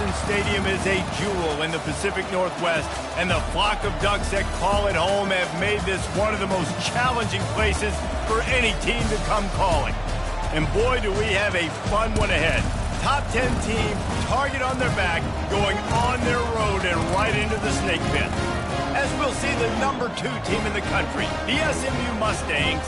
Autzen Stadium is a jewel in the Pacific Northwest, and the flock of Ducks that call it home have made this one of the most challenging places for any team to come calling. And boy, do we have a fun one ahead. Top 10 team, target on their back, going on their road and right into the snake pit. As we'll see the number 2 team in the country, the SMU Mustangs,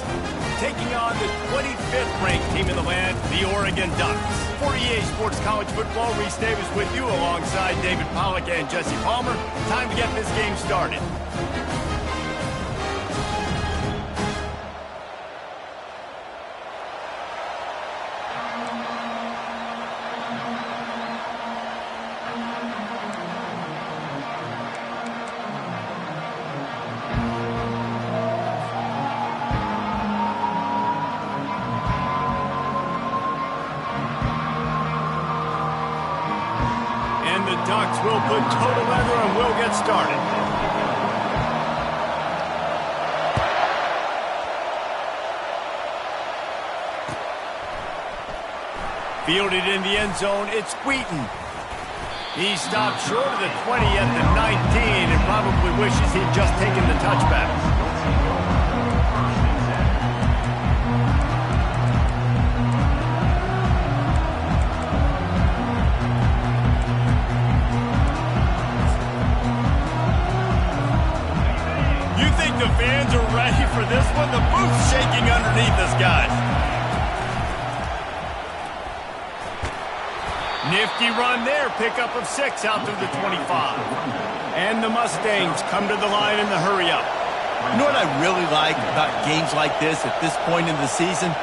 taking on the 25th ranked team in the land, the Oregon Ducks. For EA Sports College Football, Reese Davis with you alongside David Pollack and Jesse Palmer. Time to get this game started. Ducks will put total leather and we'll get started. Fielded in the end zone, it's Wheaton. He stopped short of the 20 at the 19 and probably wishes he'd just taken the touchback. The fans are ready for this one. The booth's shaking underneath us, guys. Nifty run there. Pickup of 6 out through the 25. And the Mustangs come to the line in the hurry-up. You know what I really like about games like this at this point in the season?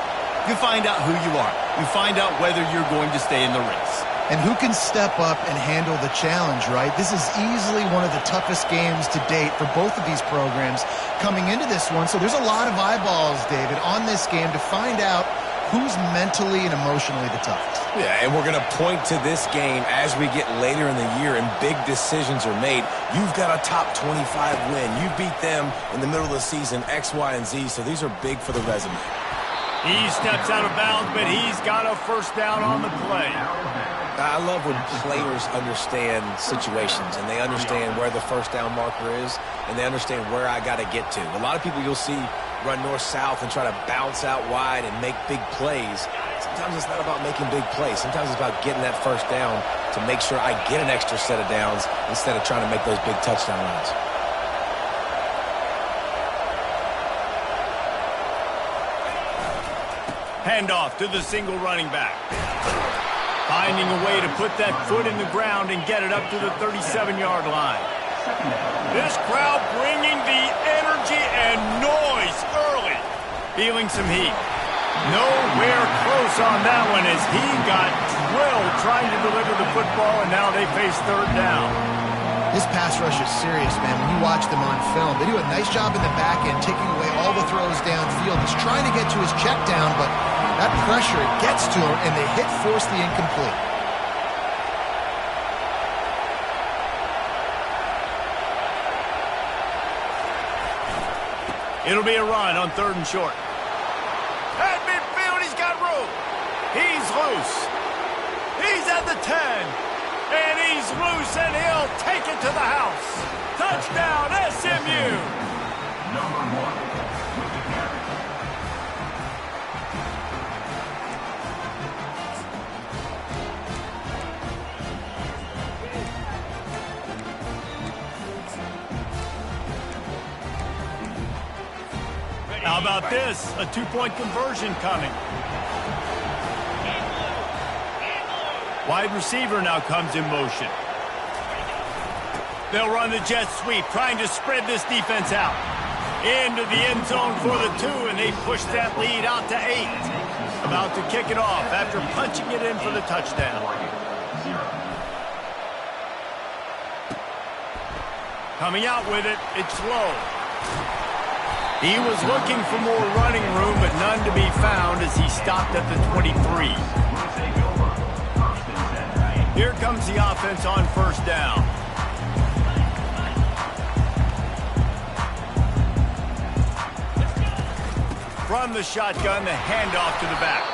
You find out who you are. You find out whether you're going to stay in the race. And who can step up and handle the challenge, right? This is easily one of the toughest games to date for both of these programs coming into this one. So there's a lot of eyeballs, David, on this game to find out who's mentally and emotionally the toughest. Yeah, and we're going to point to this game as we get later in the year and big decisions are made. You've got a top 25 win. You beat them in the middle of the season, X, Y, and Z, so these are big for the resume. He steps out of bounds, but he's got a first down on the play. I love when players understand situations and they understand where the first down marker is and they understand where I got to get to. A lot of people you'll see run north-south and try to bounce out wide and make big plays. Sometimes it's not about making big plays. Sometimes it's about getting that first down to make sure I get an extra set of downs instead of trying to make those big touchdown runs. Handoff to the single running back. Finding a way to put that foot in the ground and get it up to the 37-yard line. This crowd bringing the energy and noise early. Feeling some heat. Nowhere close on that one as he got drilled trying to deliver the football, and now they face third down. This pass rush is serious, man. When you watch them on film, they do a nice job in the back end, taking away all the throws downfield. He's trying to get to his check down, but that pressure, it gets to him, and they force the incomplete. It'll be a run on 3rd and short. At midfield, he's got room. He's loose. He's at the 10. And he's loose, and he'll take it to the house. Touchdown, SMU. Number 1 with the carry. How about this? A 2-point conversion coming. Wide receiver now comes in motion. They'll run the jet sweep, trying to spread this defense out. Into the end zone for the 2, and they push that lead out to 8. About to kick it off after punching it in for the touchdown. Coming out with it, it's low. He was looking for more running room, but none to be found as he stopped at the 23. Here comes the offense on first down. From the shotgun, the handoff to the back.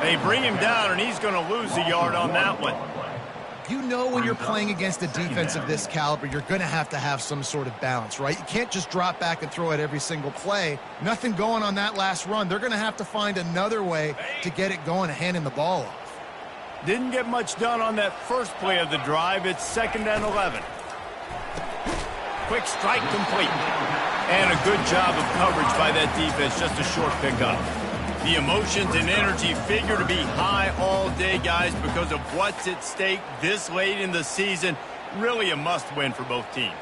They bring him down, and he's going to lose a yard on that one. You know when you're playing against a defense of this caliber, you're going to have some sort of balance, right? You can't just drop back and throw it every single play. Nothing going on that last run. They're going to have to find another way to get it going and handing the ball off. Didn't get much done on that first play of the drive. It's 2nd and 11. Quick strike complete. And a good job of coverage by that defense. Just a short pickup. The emotions and energy figure to be high all day, guys, because of what's at stake this late in the season. Really a must-win for both teams.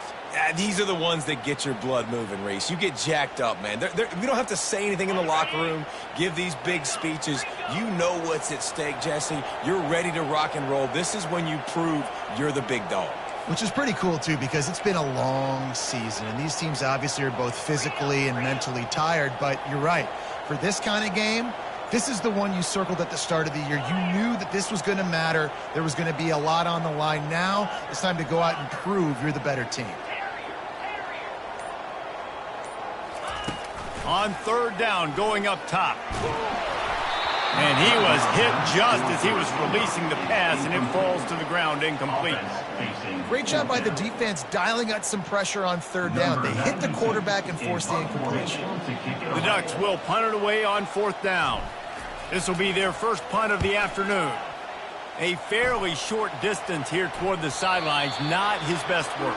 These are the ones that get your blood moving, Reese. You get jacked up, man. We don't have to say anything in the locker room, give these big speeches. You know what's at stake, Jesse. You're ready to rock and roll. This is when you prove you're the big dog. Which is pretty cool, too, because it's been a long season, and these teams obviously are both physically and mentally tired, but you're right. For this kind of game, this is the one you circled at the start of the year. You knew that this was going to matter. There was going to be a lot on the line. Now it's time to go out and prove you're the better team. On 3rd down, going up top. And he was hit just as he was releasing the pass, and it falls to the ground incomplete. Great job by the defense dialing out some pressure on 3rd down. They hit the quarterback and forced the incompletion. The Ducks will punt it away on 4th down. This will be their first punt of the afternoon. A fairly short distance here toward the sidelines, not his best work.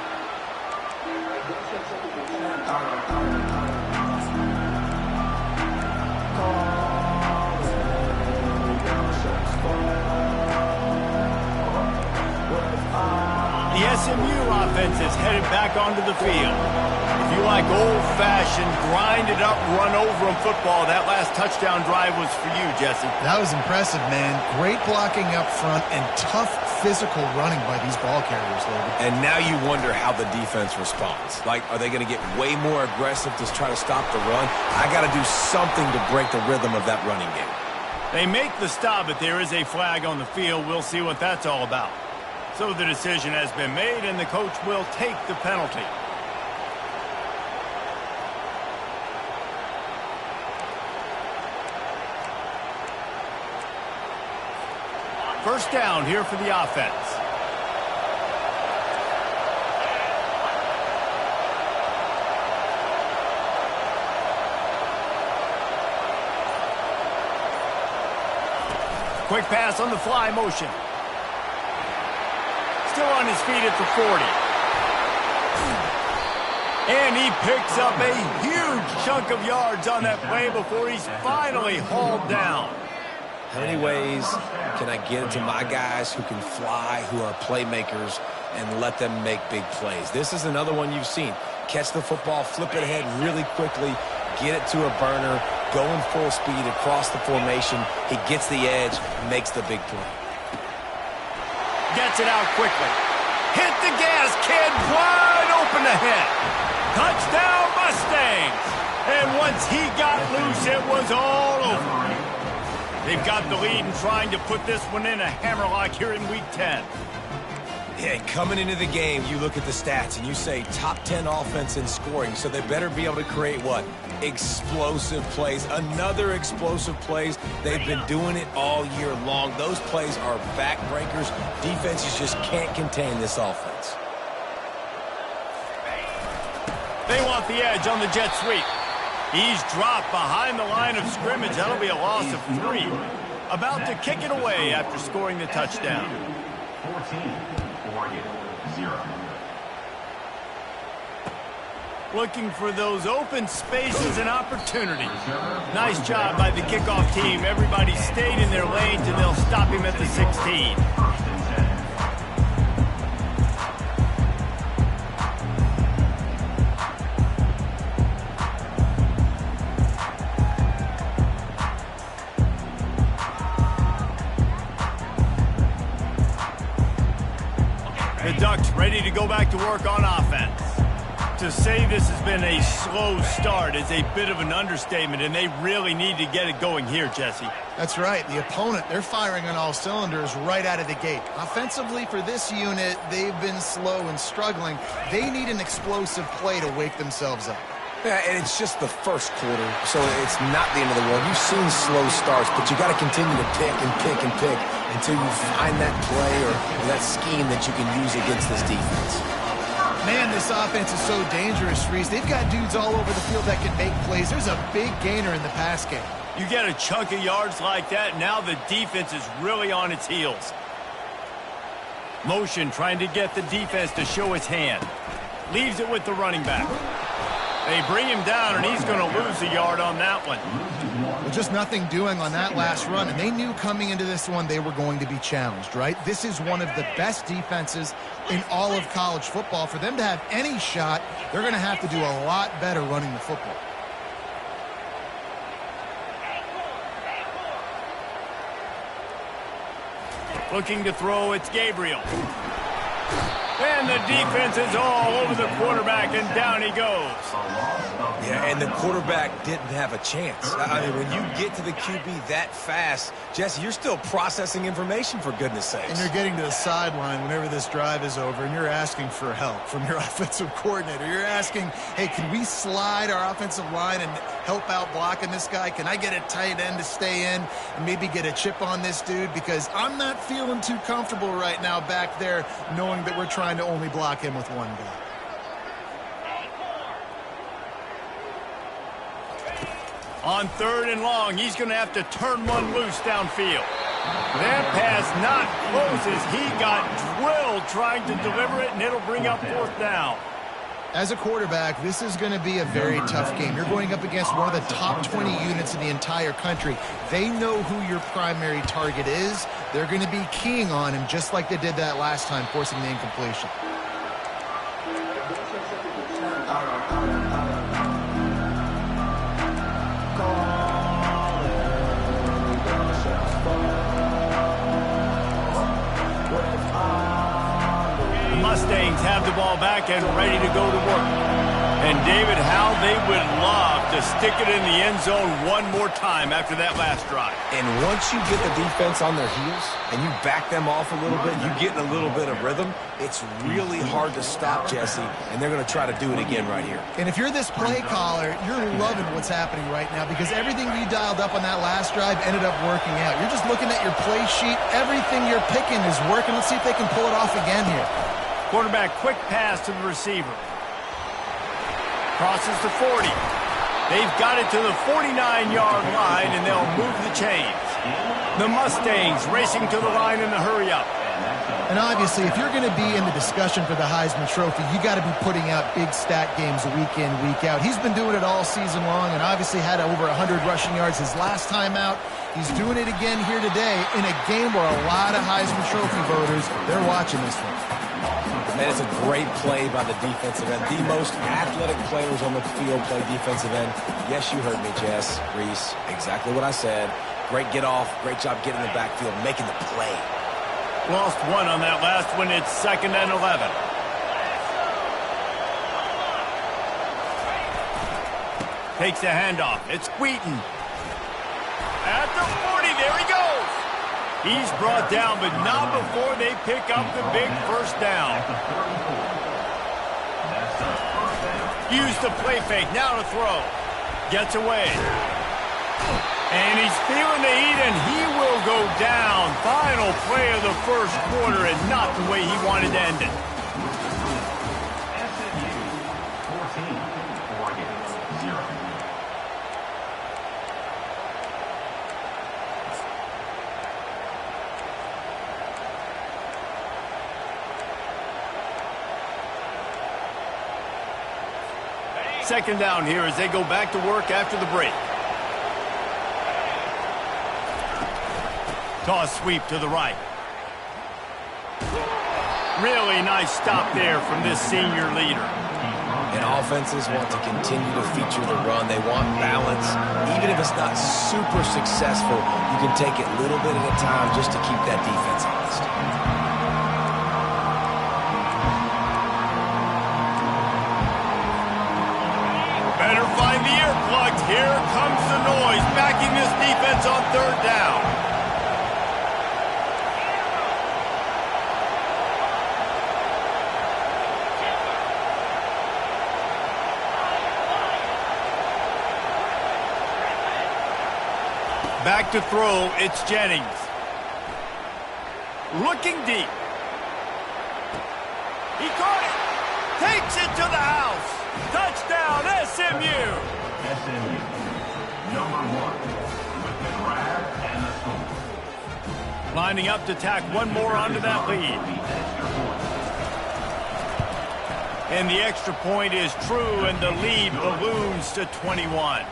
The SMU offense is headed back onto the field. If you like old-fashioned, grind-it-up, run-over-'em football, that last touchdown drive was for you, Jesse. That was impressive, man. Great blocking up front and tough physical running by these ball carriers, David. And now you wonder how the defense responds. Like, are they going to get way more aggressive to try to stop the run? I got to do something to break the rhythm of that running game. They make the stop, but there is a flag on the field. We'll see what that's all about. So the decision has been made, and the coach will take the penalty. First down here for the offense. Quick pass on the fly motion. Still on his feet at the 40. And he picks up a huge chunk of yards on that play before he's finally hauled down. How many ways can I get into my guys who can fly, who are playmakers, and let them make big plays? This is another one you've seen. Catch the football, flip it ahead really quickly, get it to a burner, going full speed across the formation. He gets the edge, makes the big play. Gets it out quickly. Hit the gas, kid. Wide open ahead. Touchdown, Mustangs. And once he got loose, it was all over. They've got the lead and trying to put this one in a hammerlock here in Week 10. Yeah, coming into the game, you look at the stats and you say top 10 offense in scoring, so they better be able to create what? Explosive plays. Another explosive plays. They've been doing it all year long. Those plays are backbreakers. Defenses just can't contain this offense. They want the edge on the jet sweep. He's dropped behind the line of scrimmage. That'll be a loss of 3. About to kick it away after scoring the touchdown. 14-0. Looking for those open spaces and opportunities. Nice job by the kickoff team. Everybody stayed in their lanes, and they'll stop him at the 16. The Ducks ready to go back to work on offense. To say this has been a slow start is a bit of an understatement, and they really need to get it going here, Jesse. That's right. The opponent, they're firing on all cylinders right out of the gate. Offensively, for this unit, they've been slow and struggling. They need an explosive play to wake themselves up. Yeah, and it's just the first quarter, so it's not the end of the world. You've seen slow starts, but you got to continue to pick and pick and pick. until you find that play or that scheme that you can use against this defense. Man, this offense is so dangerous, Reese. They've got dudes all over the field that can make plays. There's a big gainer in the pass game. You get a chunk of yards like that, now the defense is really on its heels. Motion trying to get the defense to show his hand. Leaves it with the running back. They bring him down, and he's going to lose a yard on that one. Well, just nothing doing on that last run, and they knew coming into this one they were going to be challenged, right? This is one of the best defenses in all of college football. For them to have any shot, they're going to have to do a lot better running the football. Looking to throw, it's Gabriel. And the defense is all over the quarterback, and down he goes. Yeah, and the quarterback didn't have a chance. I mean, when you get to the QB that fast, Jesse, you're still processing information, for goodness sakes. And you're getting to the sideline whenever this drive is over, and you're asking for help from your offensive coordinator. You're asking, hey, can we slide our offensive line and help out blocking this guy? Can I get a tight end to stay in and maybe get a chip on this dude? Because I'm not feeling too comfortable right now back there knowing that we're trying to only block him with one guy. On 3rd and long, he's going to have to turn one loose downfield. That pass not close as he got drilled trying to deliver it, and it'll bring up 4th down. As a quarterback, this is going to be a very tough game. You're going up against one of the top 20 units in the entire country. They know who your primary target is. They're going to be keying on him just like they did that last time, forcing the incompletion. Mustangs have the ball back and ready to go to work. And David, how they would love to stick it in the end zone one more time after that last drive. And once you get the defense on their heels and you back them off a little bit, you get in a little bit of rhythm, it's really hard to stop, Jesse, and they're going to try to do it again right here. And if you're this play caller, you're loving what's happening right now because everything you dialed up on that last drive ended up working out. You're just looking at your play sheet. Everything you're picking is working. Let's see if they can pull it off again here. Quarterback, quick pass to the receiver. Crosses the 40. They've got it to the 49-yard line, and they'll move the chains. The Mustangs racing to the line in the hurry-up. And obviously, if you're going to be in the discussion for the Heisman Trophy, you got to be putting out big stat games week in, week out. He's been doing it all season long and obviously had over 100 rushing yards his last time out. He's doing it again here today in a game where a lot of Heisman Trophy voters, they're watching this one. Man, it's a great play by the defensive end. The most athletic players on the field play defensive end. Yes, you heard me, Jess, Reese. Exactly what I said. Great get off. Great job getting in the backfield, making the play. Lost one on that last one. It's 2nd and 11. Takes a handoff. It's Wheaton. At the 40, there he goes. He's brought down, but not before they pick up the big first down. Use the play fake, now to throw. Gets away. And he's feeling the heat, and he will go down. Final play of the first quarter, and not the way he wanted to end it. Second down here as they go back to work after the break. Toss sweep to the right. Really nice stop there from this senior leader. And offenses want to continue to feature the run. They want balance. Even if it's not super successful, you can take it little bit at a time just to keep that defense honest. Better find the earplugs. Here comes the noise, backing this defense on 3rd down. Back to throw, it's Jennings. looking deep. He caught it. Takes it to the house. Touchdown, SMU. SMU, number 1, with the grab and the score. Lining up to tack one more onto that lead. And the extra point is true, and the lead balloons to 21.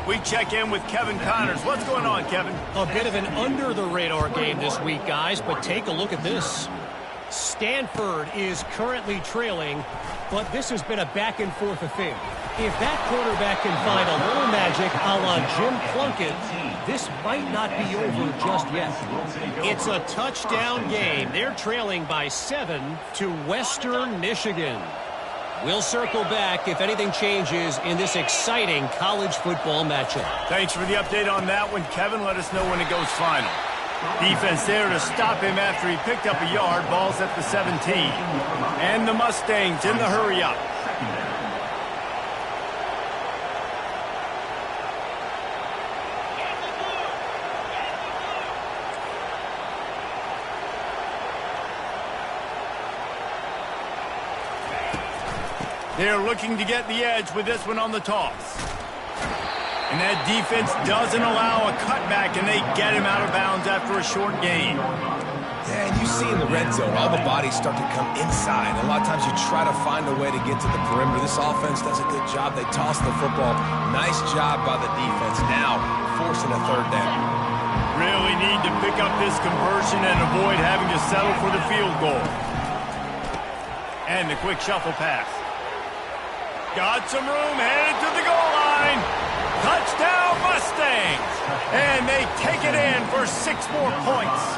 We check in with Kevin Connors. What's going on, Kevin? A bit of an under-the-radar game this week, guys, but take a look at this. Stanford is currently trailing, but this has been a back-and-forth affair. If that quarterback can find a little magic a la Jim Plunkett, this might not be over just yet. It's a touchdown game. They're trailing by 7 to Western Michigan. We'll circle back if anything changes in this exciting college football matchup. Thanks for the update on that one, Kevin. Let us know when it goes final. Defense there to stop him after he picked up a yard. Ball's at the 17. And the Mustangs in the hurry-up. They're looking to get the edge with this one on the toss. And that defense doesn't allow a cutback, and they get him out of bounds after a short gain. Yeah, and you see in the red zone, all the bodies start to come inside. A lot of times you try to find a way to get to the perimeter. This offense does a good job. They toss the football. Nice job by the defense. Now forcing a third down. Really need to pick up this conversion and avoid having to settle for the field goal. And the quick shuffle pass. Got some room, headed to the goal line. Touchdown, Mustangs. And they take it in for 6 more points.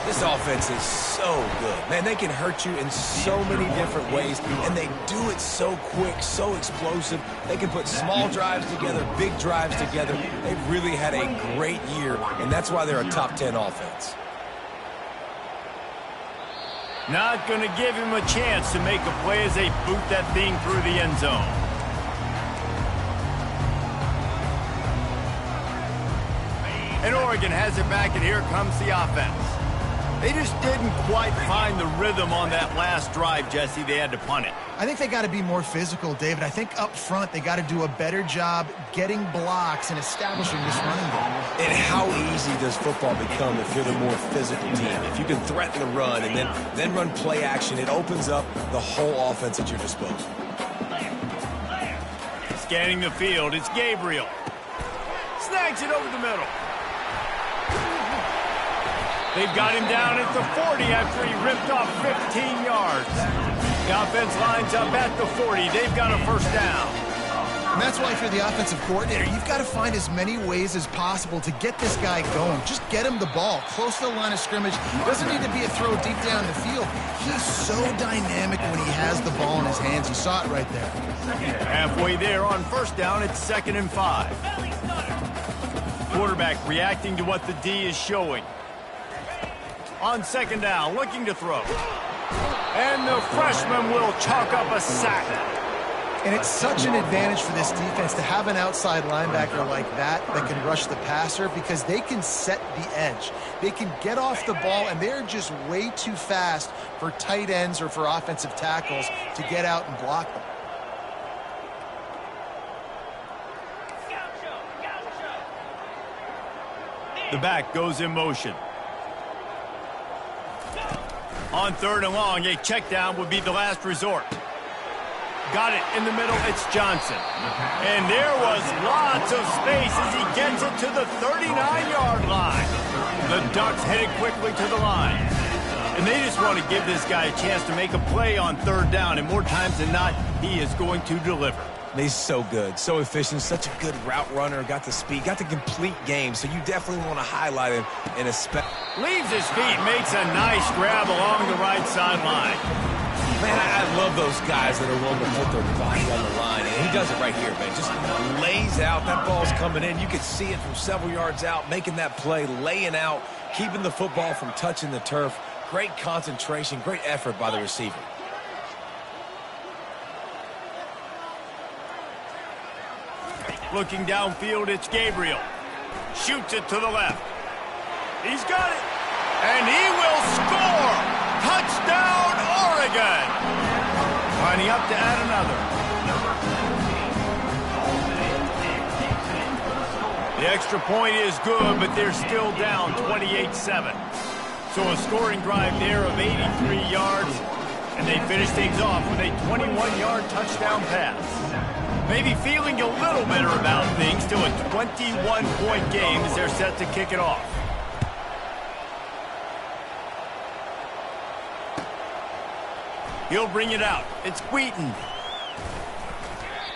This offense is so good. Man, they can hurt you in so many different ways, and they do it so quick, so explosive. They can put small drives together, big drives together. They've really had a great year, and that's why they're a top 10 offense. Not going to give him a chance to make a play as they boot that thing through the end zone. And Oregon has it back, and here comes the offense. They just didn't quite find the rhythm on that last drive, Jesse. They had to punt it. I think they got to be more physical, David. I think up front they got to do a better job getting blocks and establishing this running game. And how easy does football become if you're the more physical team? If you can threaten the run and then run play action, it opens up the whole offense at your disposal. Scanning the field, it's Gabriel. Snags it over the middle. They've got him down at the 40 after he ripped off 15 yards. The offense lines up at the 40. They've got a first down. And that's why if you're the offensive coordinator, you've got to find as many ways as possible to get this guy going. Just get him the ball close to the line of scrimmage. Doesn't need to be a throw deep down the field. He's so dynamic when he has the ball in his hands. You saw it right there. Halfway there on first down, it's 2nd and 5. Quarterback reacting to what the D is showing. On 2nd down, looking to throw. And the freshman will chalk up a sack. And it's such an advantage for this defense to have an outside linebacker like that can rush the passer because they can set the edge. They can get off the ball, and they're just way too fast for tight ends or for offensive tackles to get out and block them. The back goes in motion. On 3rd and long, a check down would be the last resort. Got it in the middle, it's Johnson. And there was lots of space as he gets it to the 39-yard line. The Ducks headed quickly to the line. And they just want to give this guy a chance to make a play on 3rd down, and more times than not, he is going to deliver. He's so good, so efficient, such a good route runner, got the speed, got the complete game, so you definitely want to highlight him in a leaves his feet, makes a nice grab along the right sideline. Man, I love those guys that are willing to put their body on the line, and he does it right here, man. Just lays out, that ball's coming in. You can see it from several yards out, making that play, laying out, keeping the football from touching the turf. Great concentration, great effort by the receiver. Looking downfield, it's Gabriel. Shoots it to the left. He's got it. And he will score! Touchdown, Oregon! Lining up to add another. The extra point is good, but they're still down 28-7. So a scoring drive there of 83 yards, and they finish things off with a 21-yard touchdown pass. Maybe feeling a little better about things to a 21-point game as they're set to kick it off. He'll bring it out. It's Wheaton.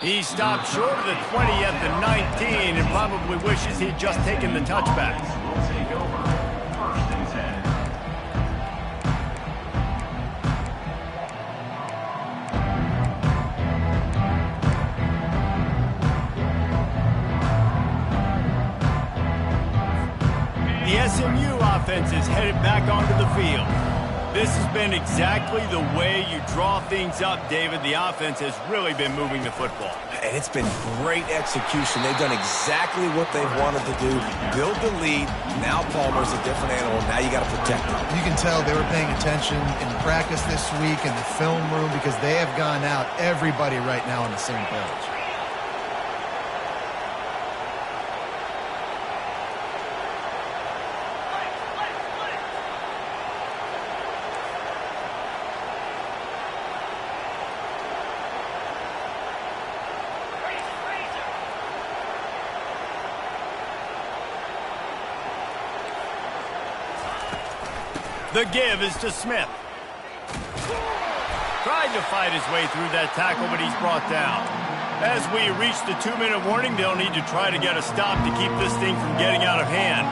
He stopped short of the 20 at the 19 and probably wishes he'd just taken the touchback. The SMU offense is headed back onto the field. This has been exactly the way you draw things up, David. The offense has really been moving the football. And it's been great execution. They've done exactly what they've wanted to do. Build the lead. Now Palmer's a different animal. Now you got to protect him. You can tell they were paying attention in practice this week in the film room because they have gone out, everybody right now on the same page. The give is to Smith. Tried to fight his way through that tackle, but he's brought down. As we reach the 2-minute warning, they'll need to try to get a stop to keep this thing from getting out of hand.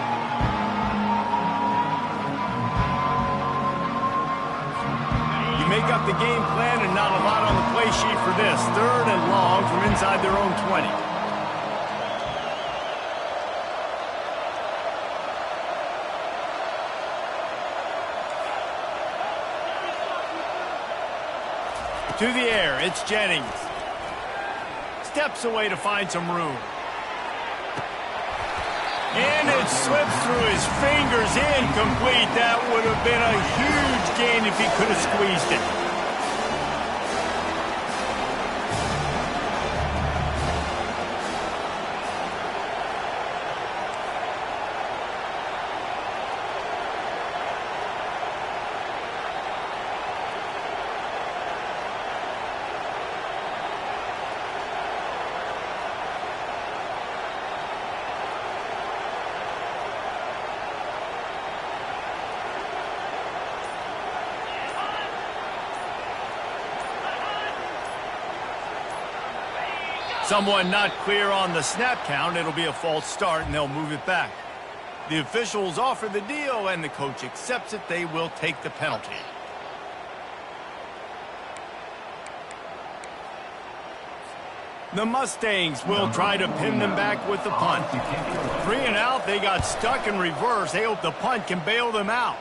You make up the game plan and not a lot on the play sheet for this. 3rd and long from inside their own 20. To the air, it's Jennings. Steps away to find some room. And it slips through his fingers, incomplete. That would have been a huge gain if he could have squeezed it. Someone not clear on the snap count. It'll be a false start, and they'll move it back. The officials offer the deal, and the coach accepts it. They will take the penalty. The Mustangs will try to pin them back with the punt. 3 and out, they got stuck in reverse. They hope the punt can bail them out.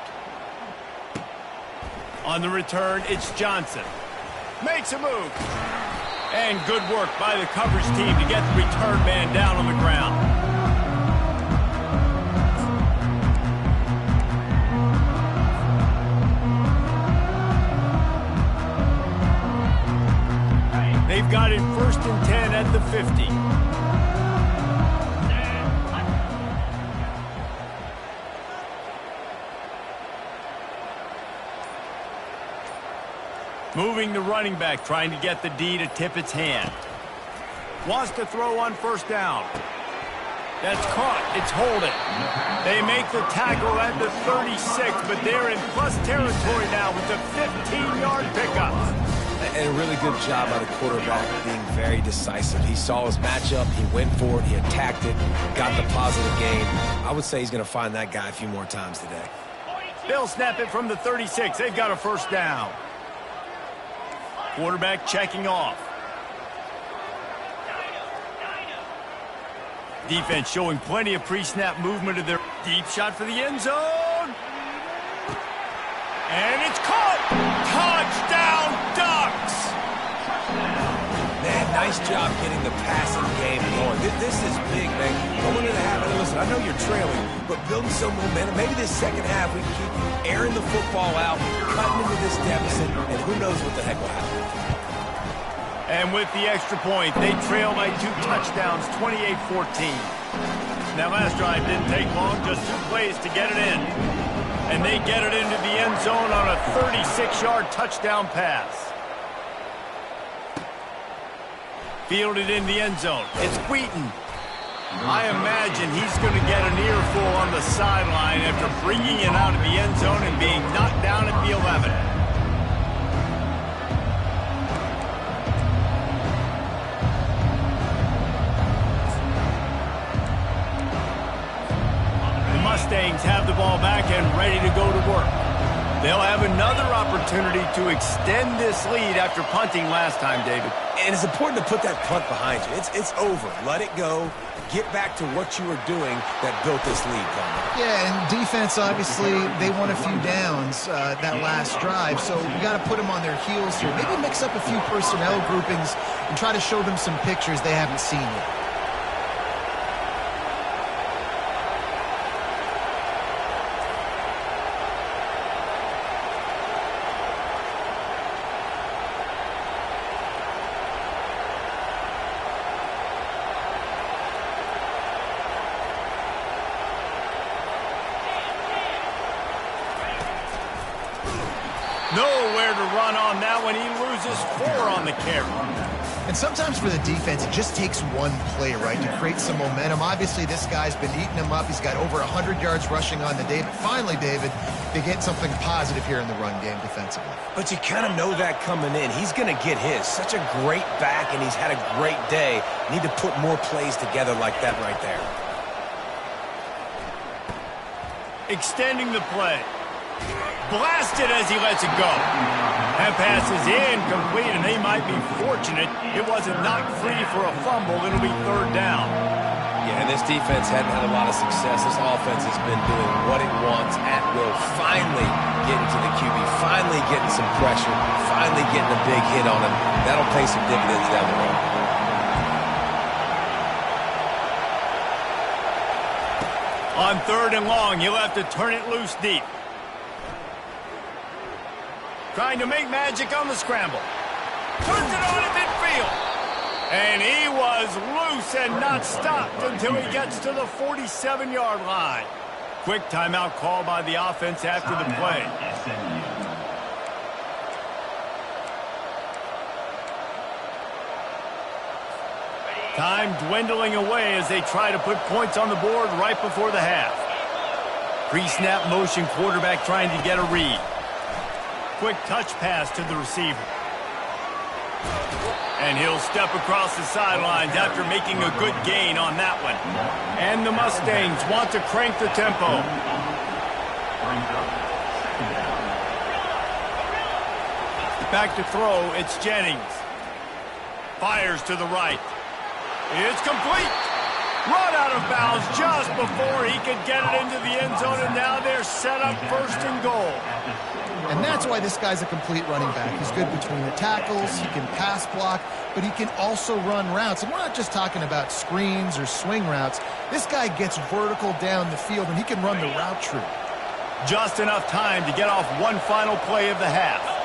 On the return, it's Johnson. Makes a move. And good work by the coverage team to get the return man down on the ground. They've got it 1st and 10 at the 50. Moving the running back, trying to get the D to tip its hand. Wants to throw on 1st down. That's caught. It's holding. They make the tackle at the 36, but they're in plus territory now with the 15-yard pickup. And a really good job by the quarterback being very decisive. He saw his matchup, he went for it, he attacked it, got the positive gain. I would say he's going to find that guy a few more times today. They'll snap it from the 36. They've got a 1st down. Quarterback checking off. Defense showing plenty of pre-snap movement of their deep shot for the end zone. And it's caught. Touchdown, Ducks. Man, Nice job getting the passing game going. This is big, man. Going into the half, and listen, I know you're trailing, but building some momentum. Maybe this second half we can keep airing the football out, cutting into this deficit, and who knows what the heck will happen. And with the extra point, they trail by 2 touchdowns, 28-14. That last drive didn't take long, just 2 plays to get it in. And they get it into the end zone on a 36-yard touchdown pass. Fielded in the end zone. It's Wheaton. I imagine he's going to get an earful on the sideline after bringing it out of the end zone and being knocked down at the 11. The Mustangs have the ball back and ready to go to work. They'll have another opportunity to extend this lead after punting last time, David. And it's important to put that punt behind you. It's over. Let it go. Get back to what you were doing that built this lead, Conor. Yeah, and defense, obviously, they won a few downs that last drive, so we got to put them on their heels here. Maybe mix up a few personnel groupings and try to show them some pictures they haven't seen yet. Nowhere to run on that one. He loses 4 on the carry. And sometimes for the defense, it just takes one play, right, to create some momentum. Obviously, this guy's been eating him up. He's got over 100 yards rushing on the day. But finally, David, they get something positive here in the run game defensively. But you kind of know that coming in. He's going to get his. Such a great back, and he's had a great day. Need to put more plays together like that right there. Extending the play. Blasted as he lets it go. That pass is incomplete, and they might be fortunate it wasn't knocked free for a fumble. It'll be 3rd down. Yeah, and this defense hadn't had a lot of success. This offense has been doing what it wants at will. Finally getting to the QB, finally getting some pressure, finally getting a big hit on him. That'll pay some dividends down the road. On 3rd and long, he'll have to turn it loose deep. Trying to make magic on the scramble. Turns it on at midfield. And he was loose and not stopped until he gets to the 47-yard line. Quick timeout call by the offense after the play. Time dwindling away as they try to put points on the board right before the half. Pre-snap motion quarterback trying to get a read. Quick touch pass to the receiver. And he'll step across the sidelines after making a good gain on that one. And the Mustangs want to crank the tempo. Back to throw, it's Jennings. Fires to the right. It's complete. Run out of bounds just before he could get it into the end zone, and now they're set up 1st and goal. And that's why this guy's a complete running back. He's good between the tackles, he can pass block, but he can also run routes. And we're not just talking about screens or swing routes. This guy gets vertical down the field, and he can run the route tree. Just enough time to get off one final play of the half.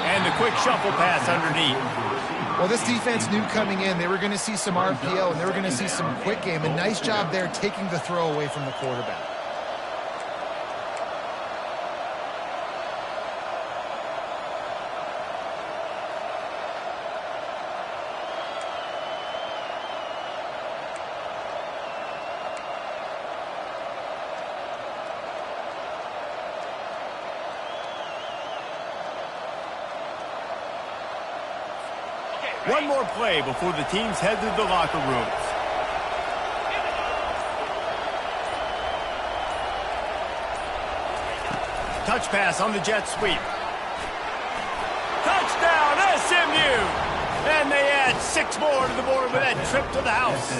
And the quick shuffle pass underneath. Well, this defense knew coming in they were going to see some RPO and they were going to see some quick game. A nice job there taking the throw away from the quarterback. One more play before the teams head to the locker rooms. Touch pass on the jet sweep. Touchdown, SMU! And they add 6 more to the board with that trip to the house.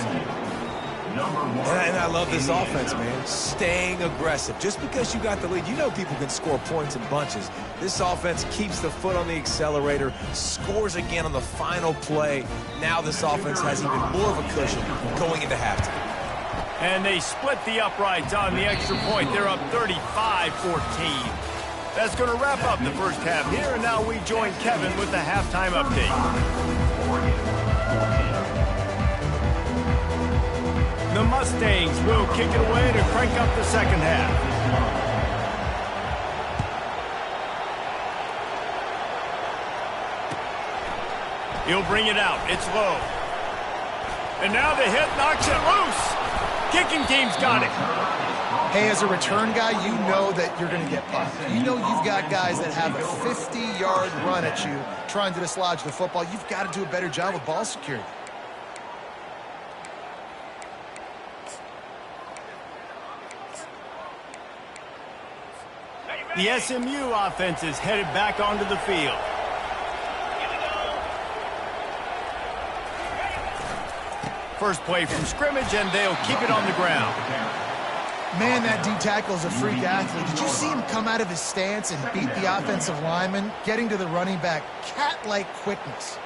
number 1. And I love this offense, man. Staying aggressive. Just because you got the lead, you know people can score points in bunches. This offense keeps the foot on the accelerator, scores again on the final play. Now this offense has even more of a cushion going into halftime. And they split the uprights on the extra point. They're up 35-14. That's going to wrap up the first half here, and now we join Kevin with the halftime update. The Mustangs will kick it away to crank up the second half. He'll bring it out. It's low. And now the hit knocks it loose. Kicking team's got it. Hey, as a return guy, you know that you're going to get popped. You know you've got guys that have a 50-yard run at you trying to dislodge the football. You've got to do a better job with ball security. The SMU offense is headed back onto the field. First play from scrimmage, and they'll keep it on the ground. Man, that D-tackle's a freak athlete. Did you see him come out of his stance and beat the offensive lineman, getting to the running back? Cat-like quickness.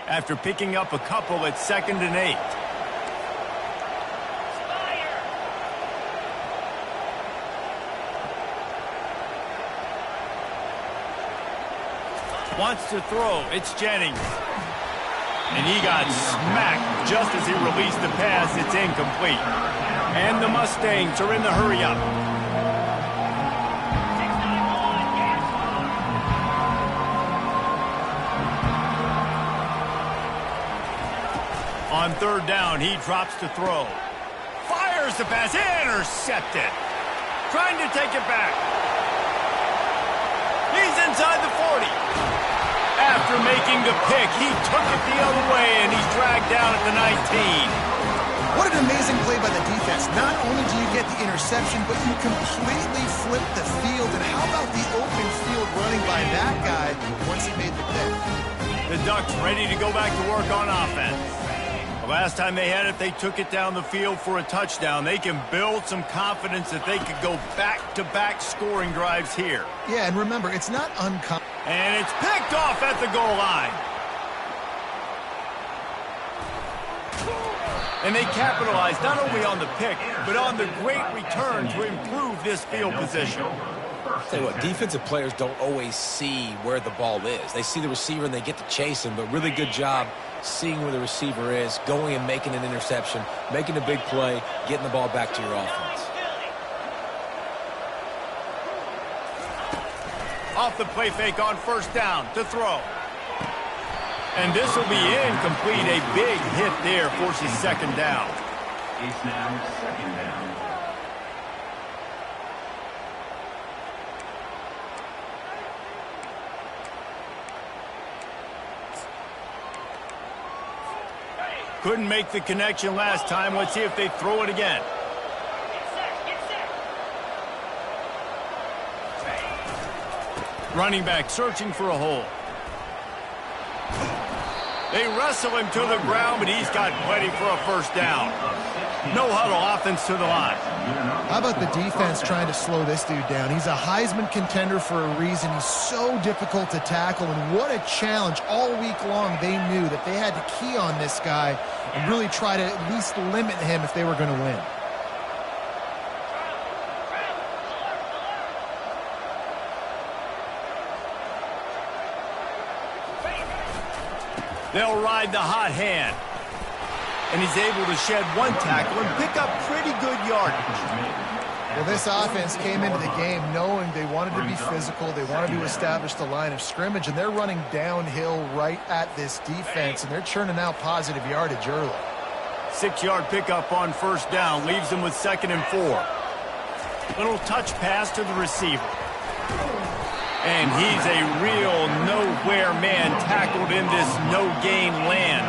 After picking up a couple at 2nd and 8. Wants to throw. It's Jennings. And he got smacked just as he released the pass. It's incomplete. And the Mustangs are in the hurry-up. On 3rd down, he drops to throw. Fires the pass. Intercepted. Trying to take it back. He's inside the 40. After making the pick, he took it the other way, and he's dragged down at the 19. What an amazing play by the defense. Not only do you get the interception, but you completely flip the field. And how about the open field running by that guy once he made the pick? The Ducks ready to go back to work on offense. The last time they had it, they took it down the field for a touchdown. They can build some confidence that they could go back-to-back scoring drives here. Yeah, and remember, it's not uncommon. And it's picked off at the goal line. And they capitalized not only on the pick, but on the great return to improve this field position. I'll tell you what, defensive players don't always see where the ball is. They see the receiver and they get to chase him, but really good job seeing where the receiver is, going and making an interception, making a big play, getting the ball back to your offense. Off the play fake on 1st down to throw. And this will be incomplete. A big hit there forces 2nd down. It's now 2nd down. Couldn't make the connection last time. Let's see if they throw it again. Running back searching for a hole. They wrestle him to the ground, but he's got plenty for a 1st down. No huddle offense to the line. How about the defense trying to slow this dude down? He's a Heisman contender for a reason. He's so difficult to tackle, and what a challenge. All week long, they knew that they had to key on this guy and really try to at least limit him if they were going to win. They'll ride the hot hand. And he's able to shed one tackle and pick up pretty good yardage. Well, this offense came into the game knowing they wanted to be physical. They wanted to establish the line of scrimmage, and they're running downhill right at this defense, and they're churning out positive yardage early. 6-yard pickup on 1st down leaves them with 2nd and 4. Little touch pass to the receiver. And he's a real nowhere man tackled in this no-gain land.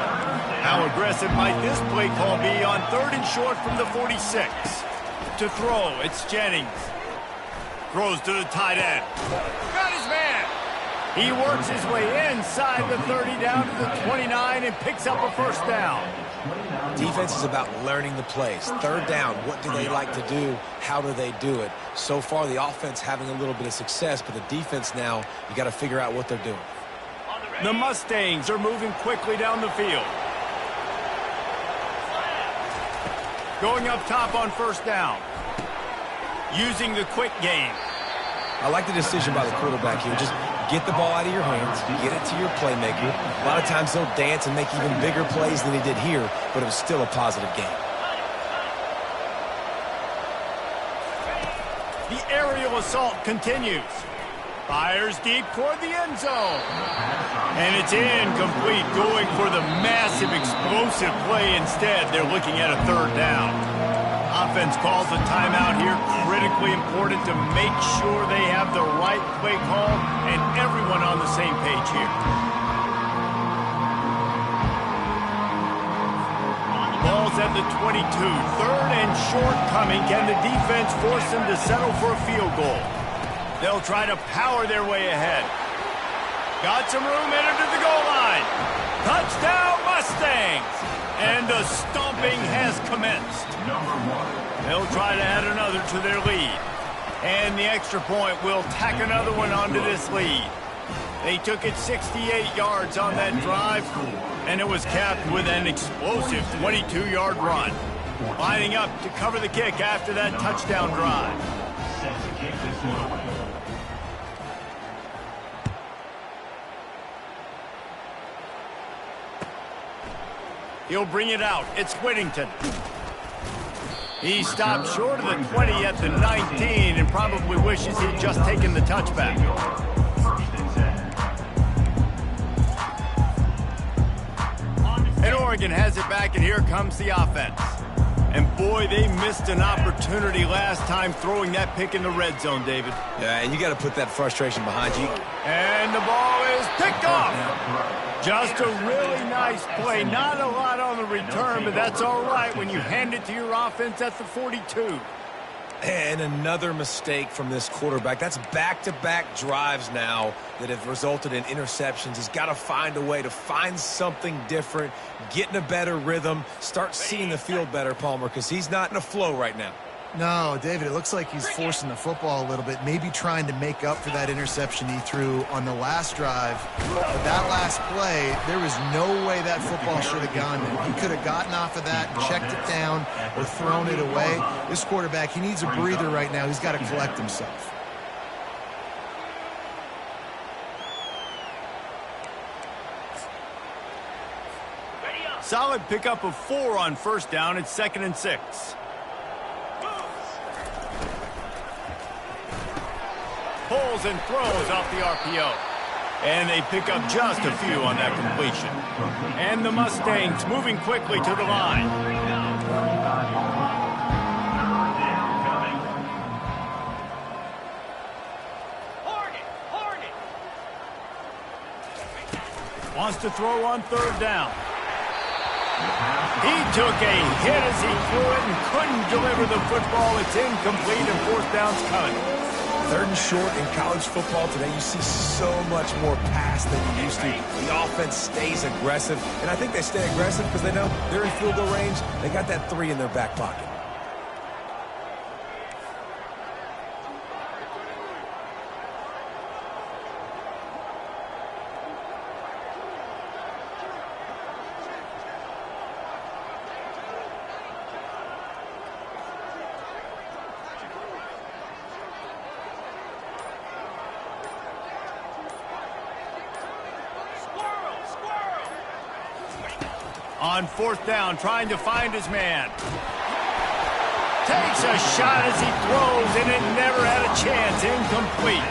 How aggressive might this play call be on 3rd and short from the 46? To throw, it's Jennings. Throws to the tight end. Got his man. He works his way inside the 30 down to the 29 and picks up a first down. Defense is about learning the plays. Third down, what do they like to do? How do they do it? So far, the offense having a little bit of success, but the defense now, you got to figure out what they're doing. The Mustangs are moving quickly down the field. Going up top on first down. Using the quick game. I like the decision by the quarterback here. Just get the ball out of your hands, get it to your playmaker. A lot of times he'll dance and make even bigger plays than he did here, but it was still a positive game. The aerial assault continues. Fires deep toward the end zone. And it's incomplete, going for the massive explosive play instead. They're looking at a third down. Offense calls a timeout here. Critically important to make sure they have the right play call and everyone on the same page here. Ball's at the 22. Third and short coming. Can the defense force them to settle for a field goal? They'll try to power their way ahead. Got some room, entered to the goal line. Touchdown Mustangs! And the stomping has commenced. They'll try to add another to their lead. And the extra point will tack another one onto this lead. They took it 68 yards on that drive, and it was capped with an explosive 22-yard run. Lining up to cover the kick after that touchdown drive. Set to kick this one away. He'll bring it out. It's Whittington. He stopped short of the 20 at the 19 and probably wishes he'd just taken the touchback. And Oregon has it back, and here comes the offense. And boy, they missed an opportunity last time throwing that pick in the red zone, David. Yeah, and you got to put that frustration behind you. And the ball is picked off. Just a really nice play. Not a lot on the return, but that's all right when you hand it to your offense at the 42. And another mistake from this quarterback. That's back-to-back drives now that have resulted in interceptions. He's got to find a way to find something different, get in a better rhythm, start seeing the field better, Palmer, because he's not in a flow right now. No, David, it looks like he's forcing the football a little bit, maybe trying to make up for that interception he threw on the last drive. But that last play, there was no way that football should have gone there. He could have gotten off of that and checked it down or thrown it away. This quarterback, he needs a breather right now. He's got to collect himself. Solid pickup of 4 on first down. It's 2nd and 6. Pulls and throws off the RPO. And they pick up just a few on that completion. And the Mustangs moving quickly to the line. Wants to throw on third down. He took a hit as he threw it and couldn't deliver the football. It's incomplete and fourth down's coming. Third and short in college football today, you see so much more pass than you used to. The offense stays aggressive, and I think they stay aggressive because they know they're in field goal range. They got that 3 in their back pocket. On fourth down, trying to find his man. Takes a shot as he throws, and it never had a chance. Incomplete.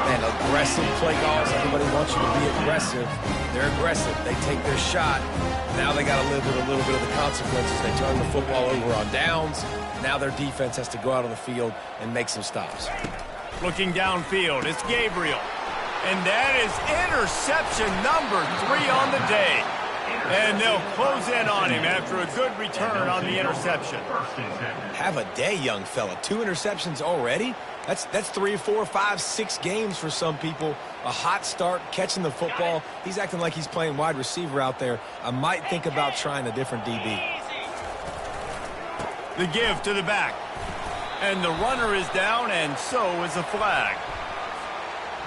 Man, aggressive play calls. Everybody wants you to be aggressive. They're aggressive. They take their shot. Now they got to live with a little bit of the consequences. They turn the football over on downs. Now their defense has to go out on the field and make some stops. Looking downfield, it's Gabriel. And that is interception number 3 on the day. And they'll close in on him after a good return on the interception. Have a day, young fella. 2 interceptions already? That's 3, 4, 5, 6 games for some people. A hot start, catching the football. He's acting like he's playing wide receiver out there. I might think about trying a different DB. The give to the back. And the runner is down, and so is a flag.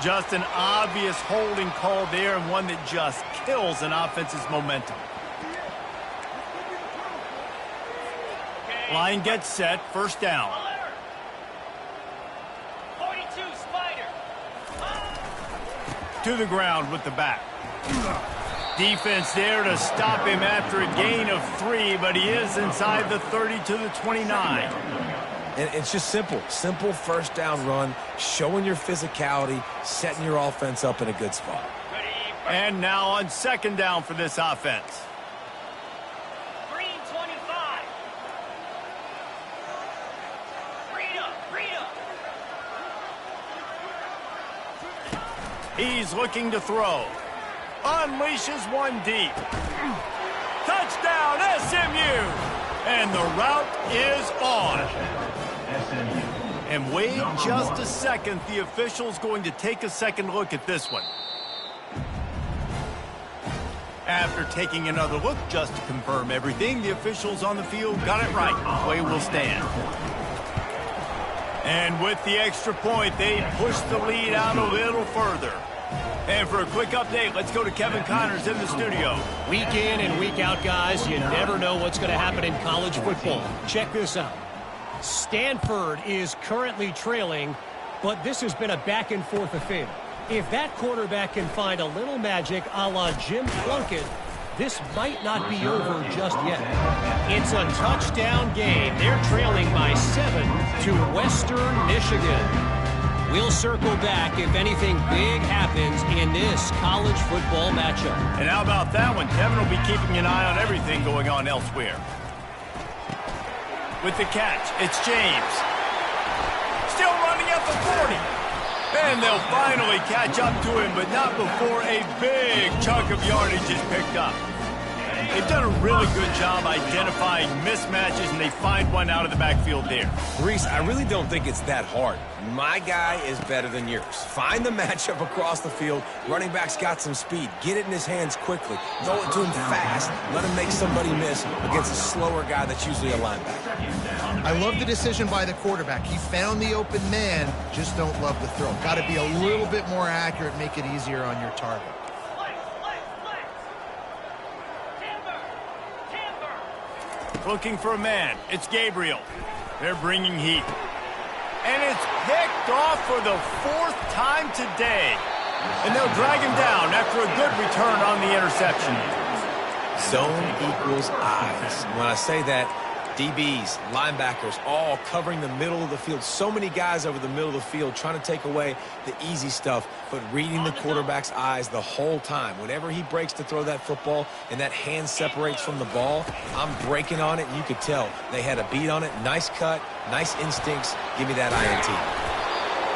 Just an obvious holding call there, and one that just kills an offense's momentum. Line gets set, first down. 42 Spider. To the ground with the back. Defense there to stop him after a gain of 3, but he is inside the 30 to the 29. And it's just simple. Simple first down run, showing your physicality, setting your offense up in a good spot. And now on second down for this offense. Green 25. Rita. He's looking to throw. Unleashes one deep. Touchdown, SMU! And the route is on. And wait just a second. The official's going to take a second look at this one. After taking another look just to confirm everything, the officials on the field got it right. Play will stand. And with the extra point, they push the lead out a little further. And for a quick update, let's go to Kevin Connors in the studio. Week in and week out, guys, you never know what's going to happen in college football. Check this out. Stanford is currently trailing, but this has been a back-and-forth affair. If that quarterback can find a little magic a la Jim Plunkett, this might not be over just yet. It's a touchdown game. They're trailing by 7 to Western Michigan. We'll circle back if anything big happens in this college football matchup. And how about that one? Kevin will be keeping an eye on everything going on elsewhere. With the catch, it's James. Still running at the 40. And they'll finally catch up to him, but not before a big chunk of yardage is picked up. They've done a really good job identifying mismatches, and they find one out of the backfield there. Reese, I really don't think it's that hard. My guy is better than yours. Find the matchup across the field. Running back's got some speed. Get it in his hands quickly. Throw it to him fast. Let him make somebody miss against a slower guy that's usually a linebacker. I love the decision by the quarterback. He found the open man, just don't love the throw. Got to be a little bit more accurate, make it easier on your target. Looking for a man. It's Gabriel. They're bringing heat. And it's picked off for the 4th time today. And they'll drag him down after a good return on the interception. Zone equals eyes. When I say that, DBs, linebackers, all covering the middle of the field. So many guys over the middle of the field trying to take away the easy stuff, but reading the quarterback's eyes the whole time. Whenever he breaks to throw that football and that hand separates from the ball, I'm breaking on it, and you could tell they had a beat on it. Nice cut, nice instincts. Give me that INT.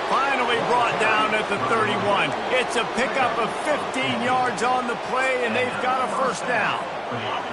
Finally brought down at the 31. It's a pickup of 15 yards on the play, and they've got a first down.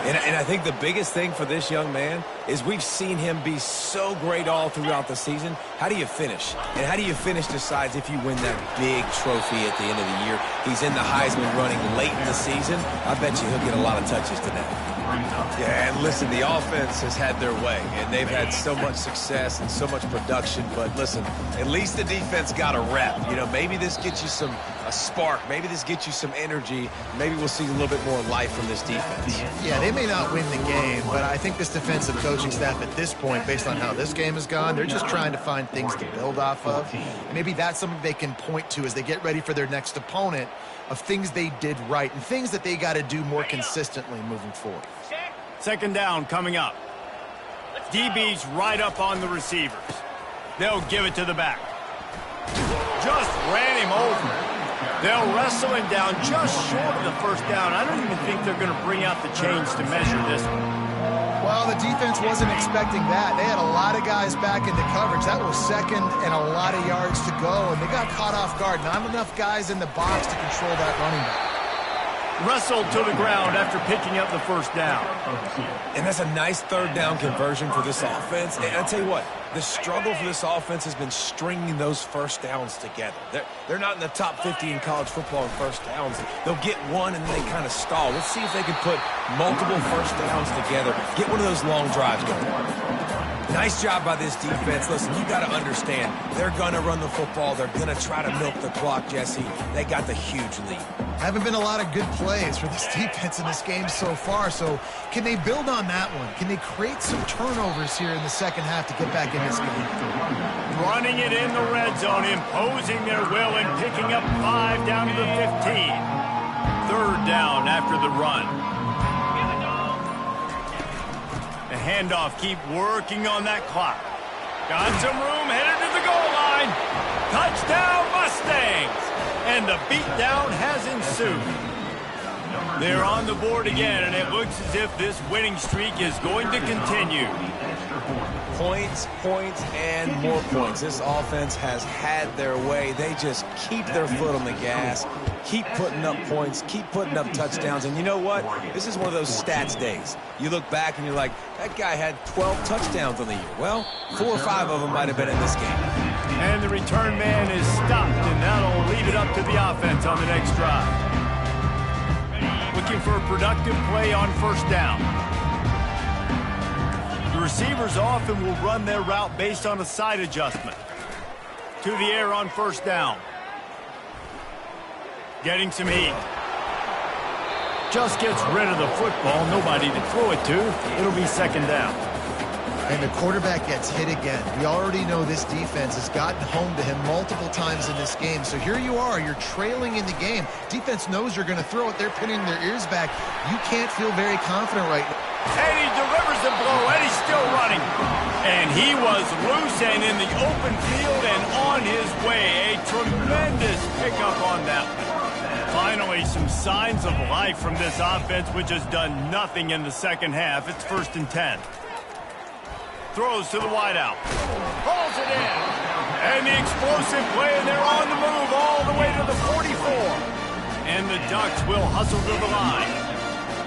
And I think the biggest thing for this young man is we've seen him be so great all throughout the season. How do you finish? And how do you finish decides if you win that big trophy at the end of the year. He's in the Heisman running late in the season. I bet you he'll get a lot of touches today. Yeah, and listen, the offense has had their way, and they've had so much success and so much production. But listen, at least the defense got a rep. You know, maybe this gets you a spark. Maybe this gets you some energy. Maybe we'll see a little bit more life from this defense. Yeah, they may not win the game, but I think this defensive coaching staff at this point, based on how this game has gone, they're just trying to find things to build off of. Maybe that's something they can point to as they get ready for their next opponent, of things they did right and things that they got to do more consistently moving forward. Second down coming up. DB's right up on the receivers. They'll give it to the back. Just ran him over. They'll wrestle him down just short of the first down. I don't even think they're going to bring out the chains to measure this one. Well, the defense wasn't expecting that. They had a lot of guys back into coverage. That was second and a lot of yards to go, and they got caught off guard. Not enough guys in the box to control that running back. wrestled to the ground after picking up the first down. And that's a nice third down conversion for this offense. And I'll tell you what, the struggle for this offense has been stringing those first downs together. They're not in the top 50 in college football in first downs. They'll get one and then they kind of stall. Let's see if they can put multiple first downs together, get one of those long drives going. Nice job by this defense. Listen, you got to understand, they're going to run the football. They're going to try to milk the clock, Jesse. They got the huge lead. Haven't been a lot of good plays for this defense in this game so far, so can they build on that one? Can they create some turnovers here in the second half to get back in this game? Running it in the red zone, imposing their will and picking up 5 down to the 15. Third down after the run. The handoff, keep working on that clock. Got some room, headed to the goal line. Touchdown Mustangs! And the beatdown has ensued. They're on the board again, and it looks as if this winning streak is going to continue. Points, points, and more points. This offense has had their way. They just keep their foot on the gas, keep putting up points, keep putting up touchdowns. And you know what? This is one of those stats days. You look back and you're like, that guy had 12 touchdowns on the year. Well, 4 or 5 of them might have been in this game. And the return man is stopped, and that'll leave it up to the offense on the next drive. Looking for a productive play on first down. The receivers often will run their route based on a side adjustment. To the air on first down. Getting some heat. Just gets rid of the football. Nobody to throw it to. It'll be second down. And the quarterback gets hit again. We already know this defense has gotten home to him multiple times in this game. So here you are. You're trailing in the game. Defense knows you're going to throw it. They're pinning their ears back. You can't feel very confident right now. And he delivers the blow, and he's still running. And he was loose and in the open field and on his way. A tremendous pickup on that one. Finally, some signs of life from this offense, which has done nothing in the second half. It's 1st and 10. Throws to the wideout. Pulls it in. And the explosive play, and they're on the move all the way to the 44. And the Ducks will hustle to the line.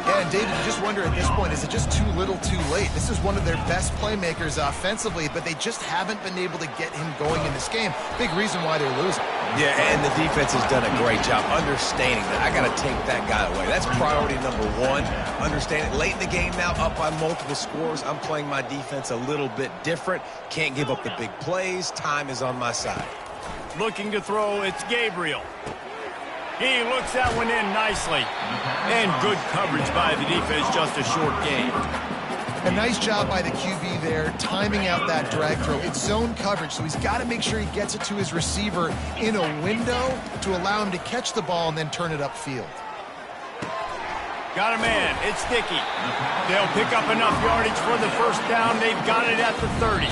Yeah, and David, you just wonder at this point, is it just too little too late? This is one of their best playmakers offensively, but they just haven't been able to get him going in this game. Big reason why they're losing. Yeah, and the defense has done a great job understanding that I got to take that guy away. That's priority number 1. Understand it. Late in the game now, up by multiple scores. I'm playing my defense a little bit different. Can't give up the big plays. Time is on my side. Looking to throw, it's Gabriel. He looks that one in nicely. And good coverage by the defense, just a short gain. A nice job by the QB there, timing out that drag throw. It's zone coverage, so he's got to make sure he gets it to his receiver in a window to allow him to catch the ball and then turn it upfield. Got a man. It's Dickey. They'll pick up enough yardage for the first down. They've got it at the 30.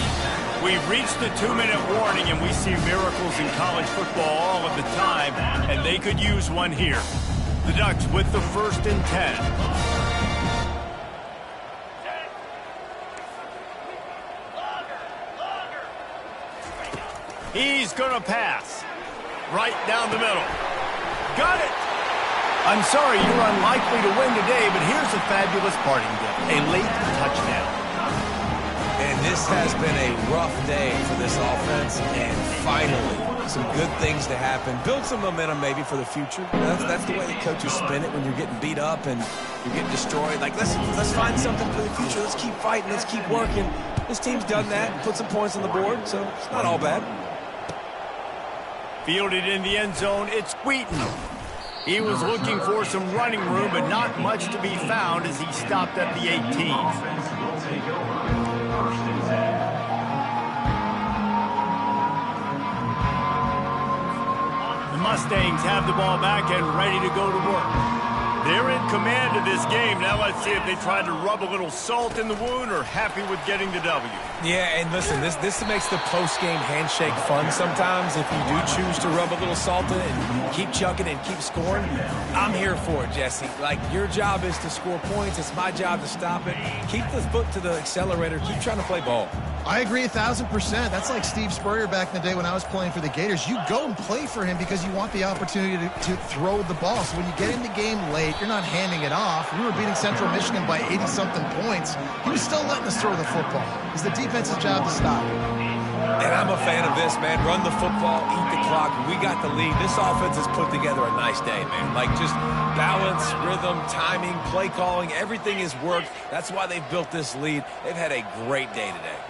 We've reached the 2-minute warning, and we see miracles in college football all of the time, and they could use one here. The Ducks with the 1st and 10. He's going to pass. Right down the middle. Got it. I'm sorry you're unlikely to win today, but here's a fabulous parting gift. A late touchdown. And this has been a rough day for this offense, and finally, some good things to happen. Build some momentum maybe for the future. That's the way the coaches spin it when you're getting beat up and you're getting destroyed. Like, let's find something for the future. Let's keep fighting. Let's keep working. This team's done that, put some points on the board, so it's not all bad. Fielded in the end zone, it's Wheaton. He was looking for some running room, but not much to be found as he stopped at the 18. The Mustangs have the ball back and ready to go to work. They're in command of this game. Now let's see if they try to rub a little salt in the wound or happy with getting the W. Yeah, and listen, this makes the post-game handshake fun sometimes if you do choose to rub a little salt in it and keep chucking and keep scoring. I'm here for it, Jesse. Like, your job is to score points. It's my job to stop it. Keep the foot to the accelerator. Keep trying to play ball. I agree 1,000%. That's like Steve Spurrier back in the day when I was playing for the Gators. You go and play for him because you want the opportunity to throw the ball. So when you get in the game late, you're not handing it off. We were beating Central Michigan by 80-something points. He was still letting us throw the football. It's the defense's job to stop it. And I'm a fan of this, man. Run the football, eat the clock. We got the lead. This offense has put together a nice day, man. Like, just balance, rhythm, timing, play calling, everything has worked. That's why they've built this lead. They've had a great day today.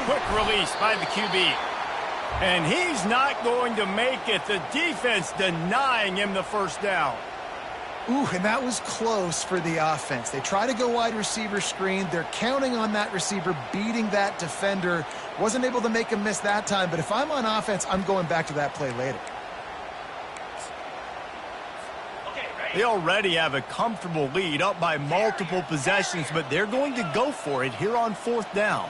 Quick release by the QB. And he's not going to make it. The defense denying him the first down. Ooh, and that was close for the offense. They try to go wide receiver screen. They're counting on that receiver beating that defender. Wasn't able to make him miss that time, but if I'm on offense, I'm going back to that play later. They already have a comfortable lead, up by multiple possessions, but they're going to go for it here on fourth down.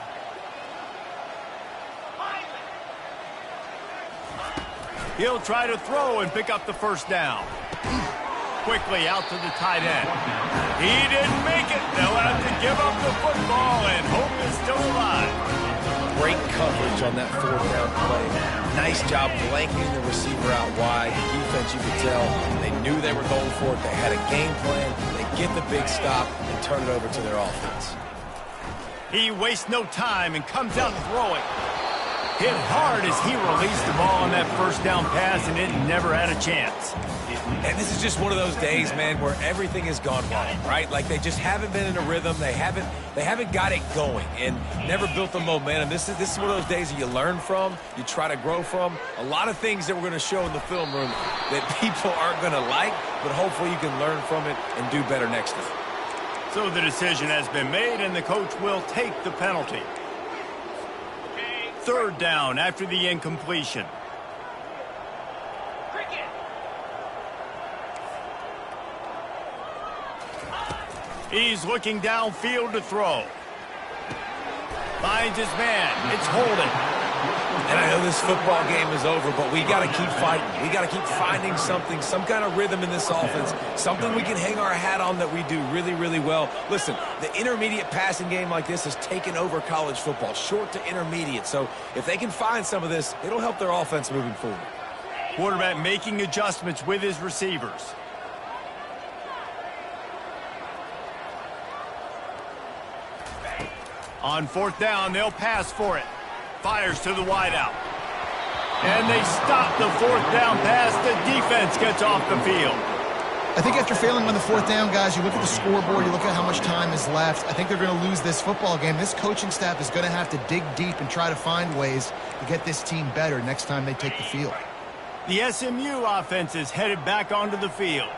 He'll try to throw and pick up the first down. Quickly out to the tight end. He didn't make it. They'll have to give up the football, and hope is still alive. Great coverage on that fourth down play. Nice job blanking the receiver out wide. The defense, you could tell, they knew they were going for it. They had a game plan. They get the big stop and turn it over to their offense. He wastes no time and comes out throwing. Hit hard as he released the ball on that first down pass, and it never had a chance. And this is just one of those days, man, where everything has gone wrong, right? Like, they just haven't been in a rhythm. They haven't got it going and never built the momentum. This is one of those days that you learn from, you try to grow from. A lot of things that we're going to show in the film room that people aren't going to like, but hopefully you can learn from it and do better next time. So the decision has been made, and the coach will take the penalty. Third down after the incompletion. He's looking downfield to throw. Finds his man. It's Holden. And I know this football game is over, but we got to keep fighting. We got to keep finding something, some kind of rhythm in this offense, something we can hang our hat on that we do really, really well. Listen, the intermediate passing game like this has taken over college football, short to intermediate. So if they can find some of this, it'll help their offense moving forward. Quarterback making adjustments with his receivers. On fourth down, they'll pass for it. Fires to the wideout. And they stop the fourth down pass. The defense gets off the field. I think after failing on the fourth down, guys, you look at the scoreboard, you look at how much time is left. I think they're going to lose this football game. This coaching staff is going to have to dig deep and try to find ways to get this team better next time they take the field. The SMU offense is headed back onto the field.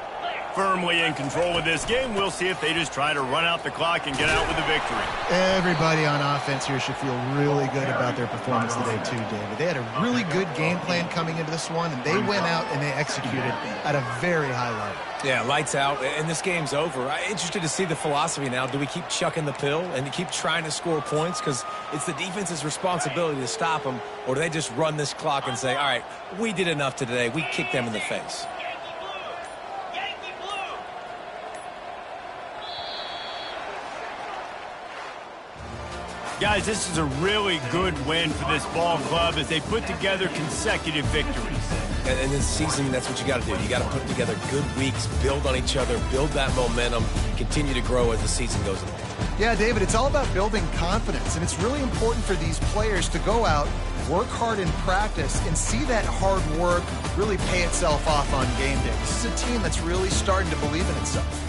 Firmly in control of this game. We'll see if they just try to run out the clock and get out with a victory. Everybody on offense here should feel really good about their performance today too, David. They had a really good game plan coming into this one, and they went out and they executed at a very high level. Yeah, lights out, and this game's over. I'm interested to see the philosophy now. Do we keep chucking the pill and to keep trying to score points? Because it's the defense's responsibility to stop them, or do they just run this clock and say, all right, we did enough today. We kicked them in the face. Guys, this is a really good win for this ball club as they put together consecutive victories. And this season, that's what you got to do. You got to put together good weeks, build on each other, build that momentum, continue to grow as the season goes along. Yeah, David, it's all about building confidence, and it's really important for these players to go out, work hard in practice, and see that hard work really pay itself off on game day. This is a team that's really starting to believe in itself.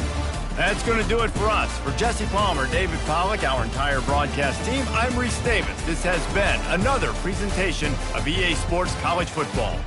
That's going to do it for us. For Jesse Palmer, David Pollack, our entire broadcast team, I'm Reese Davis. This has been another presentation of EA Sports College Football.